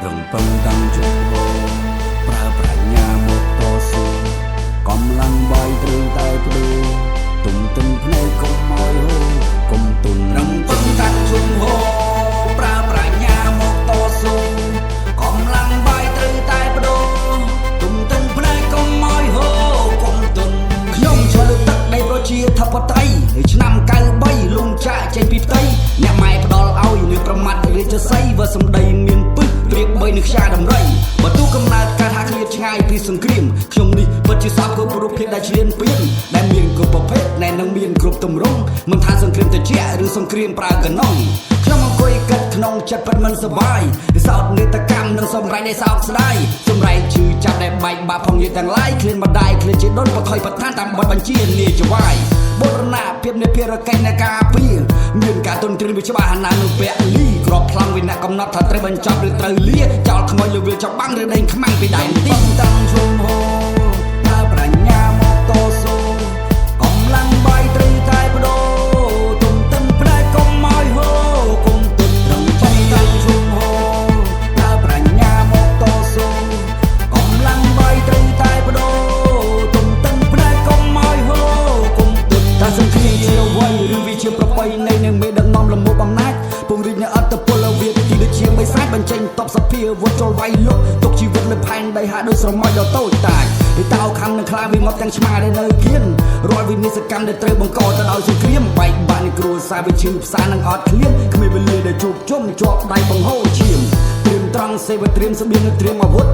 រំពឹងតាំងជំហរប្រើប្រាជ្ញាមកតស៊ូកម្លាំងបាយព្រឹងតែព្រួទុំទិនភ្នែកកុំឲ្យហូរកុំទុនរំពឹងតាំងជំហរប្រើប្រាជ្ញាមកតស៊ូកម្លាំងបាយត្រូវតែព្រួទុំទិនភ្នែកកុំឲ្យហូរកុំទុនខ្ញុំឆ្លើយទឹកដីប្រជាធិបតេយ្យឆ្នាំ93លំចាក់ចេញពីផ្ទៃអ្នកម៉ែផ្ដល់ឲ្យនៅប្រមាត់រាជសីវសម្ដីមានពឹសព្រៀបបីនឹងខ្យាដំរីបើទូកំណើតកើតហាក់ឃ្លាតឆ្ងាយពីសង្គ្រាមខ្ញុំនេះពិតជាសោកគ្រប់រូបភាពដែលឆ្លៀនពៀនដែលមានគ្រប់ប្រភេទដែលនឹងមានគ្រប់ទម្រង់មិនថាសង្គ្រាមត្រជាក់ឬសង្គ្រាមប្រើកណុងខ្ញុំអង្គុយគិតក្នុងចិត្តពិតមិនសប្បាយសោតនេតកម្មនិងសម្រេចដែលសោកស្ដាយសម្រេចជឿចាប់ដែលបែកបាក់ផងយេទាំងឡាយឃ្លានម្ដាយឃ្លានជាដុនបថុយបឋានតាមបទបញ្ជានាយចវាយបុរណភាពនៃភារកិច្ចនៃការពារមានការទុនទ្រានវិច្បាស់ណានឹងពាក់លីក្របផ្លាំងវិនៈកំណត់ថាត្រូវបញ្ចប់ឬត្រូវលាចោលខ្មោចលើវាចាប់បាំងឬដេញខ្មាំងពីដៃទីតាំងជុំហោប្រើប្រាជ្ញាមកតស៊ូកម្លាំងបាយត្រូវតែបដូរទុំទិនផ្នែកកុំឲ្យហូរគុំទុនរំពឹងតាំងជុំហោប្រើប្រាជ្ញាមកតស៊ូកម្លាំងបាយត្រូវតែបដូរទុំទិនផ្នែកកុំឲ្យហូរគុំទុនតែសង្គ្រាមជាអ្វីឬវាជាប្រពៃណីនឹងមេដឹកនាំលំមុខអំណាចពង្រីកនៅអត្តពលវាទីដូចជាបិសាចបញ្ចេញតបសភាវត្តចូលវាយលុកទុកជីវិតលើផែនដីហាក់ដូចស្រមោចដល់តូចតាចឯតោខំនឹងខ្លាវាមកទាំងឆ្មាដែលនៅគៀនរាល់វិនិស្សកម្មដែលត្រូវបង្កទៅដោយសង្គ្រាមបែកបាក់នៃគ្រួសារវិឈឺផ្សារនឹងអត់ឃ្លានគ្មានវេលាដែលជួបជុំជាប់ដៃបង្ហូរឈាមត្រៀមត្រង់សេវត្រៀមស្បៀងត្រៀមអាវុធ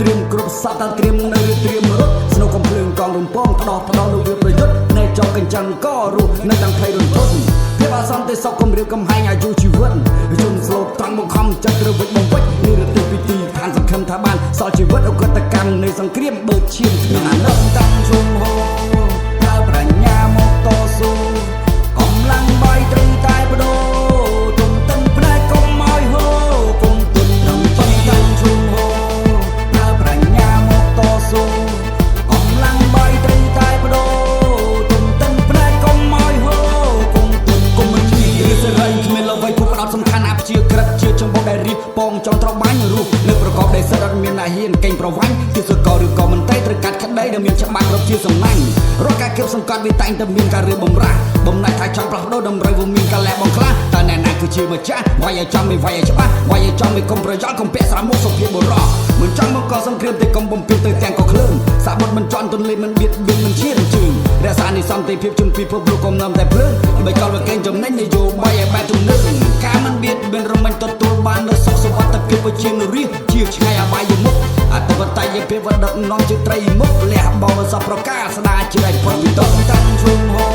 ត្រៀមគ្រប់សពតែត្រៀមនៅត្រៀមរត់ស្នូកំភ្លើងកងរំពងផ្ដោះលើវាប្រយុទ្ធនៅចោកកញ្ចឹងក៏រស់នៅទាំងភ័យរន្ធត់ភាពអាសន្នទេសគំរាមកំហែងអាយុជីវិតជនស្លូតត្រង់បង្ខំចិត្តរវិចបំពេចនិរទិពីទីឋានសង្ឃឹមថាបានសល់ជីវិតអកតកម្មនៃសង្គ្រាមបើឈាមគ្មានអាណិតតាំងជុំហោប្រើប្រាជ្ញាមកតស៊ូកម្លាំងបាយត្រូវតែបដូរទុំទិនផ្នែកកុំឲ្យហូរគុំទុនរំពឹងតាំងជុំហោប្រើប្រាជ្ញាមកតស៊ូកម្លាំងបាយត្រូវតែបដូរទុំទិនផ្នែកកុំឲ្យហូរគុំទុនគុំមិនជាសេរីគ្មានល្បីគូផ្ដោតសំខាន់អាព្យាក្រឹតជាចំពោះដែលរៀបពងចង់ត្របាញ់រូបនៅប្រកបដោយសិទ្ធិអត់មានអាហ៊ានកេងប្រវ័ញ្ចជាសកលឬក៏មន្ត្រីត្រូវកាត់ក្តីដែលមានច្បាប់រាប់ជាសំណាញ់រកការគៀបសង្កត់វាតែងតែមានការរៀបបំរាស់បំណាច់ថាចង់ផ្លាស់ប្ដូរតម្រូវវាមានការលះបង់ខ្លះតើអ្នកណាគឺជាម្ចាស់វាយឲ្យចំវាយឲ្យច្បាស់វាយឲ្យចំវាកុំប្រយោលកុំពាក់ស្រាមុខសុភាពបុរសមិនចង់មកកសង្គ្រាមតែកុំបំពេញទៅទាំងក៏គ្លើងសាបុតមិនចន់ទន្លេមិនបៀតបៀនមិនឈានជើងរក្សានិសន្តិភាពជុំពិភពលោកកុំនាំតែភ្លើងបីកលវាកេងចំណេញនយោបាយឲ្យបែបទំនើបការមិនបៀតបៀនរំមិញទទួលបាននូវសុខសុវត្ថិភាពប្រជានុរាស្ត្រជាឆ្ងាយអបាយមុខអធិបតេយ្យភាពដឹកនាំជាត្រីមុខលះបង់សពប្រការស្ដារជាដៃប្រវិតតាំងជុំហោ